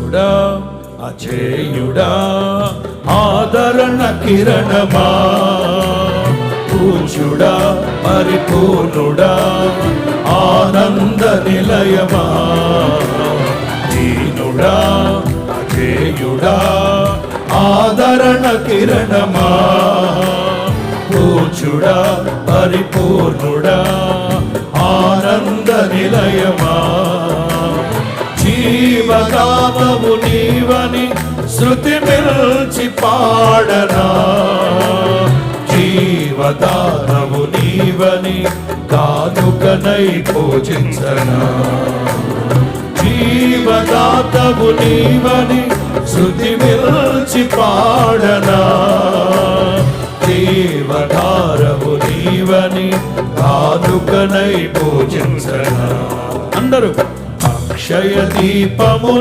పూజ్యుడా అజేయుడా ఆదరణ కిరణమా, పూజ్యుడా పరిపూర్ణుడా ఆనంద నిలయమా, దీనుడా అజేయుడా ఆదరణ కిరణమా, పూజ్యుడా పరిపూర్ణుడా ఆనంద నిలయమా, జీవదాతవు నీవని శృతి మిల్చి పాడనా, జీవదాతవు నీవని కానుకనై పూజించనా, జీవదాతవు నీవని శృతి మిల్చి పాడనా, జీవధారవు నీవని కానుకనై పూజించనా. అందరూ అక్షయ దీపము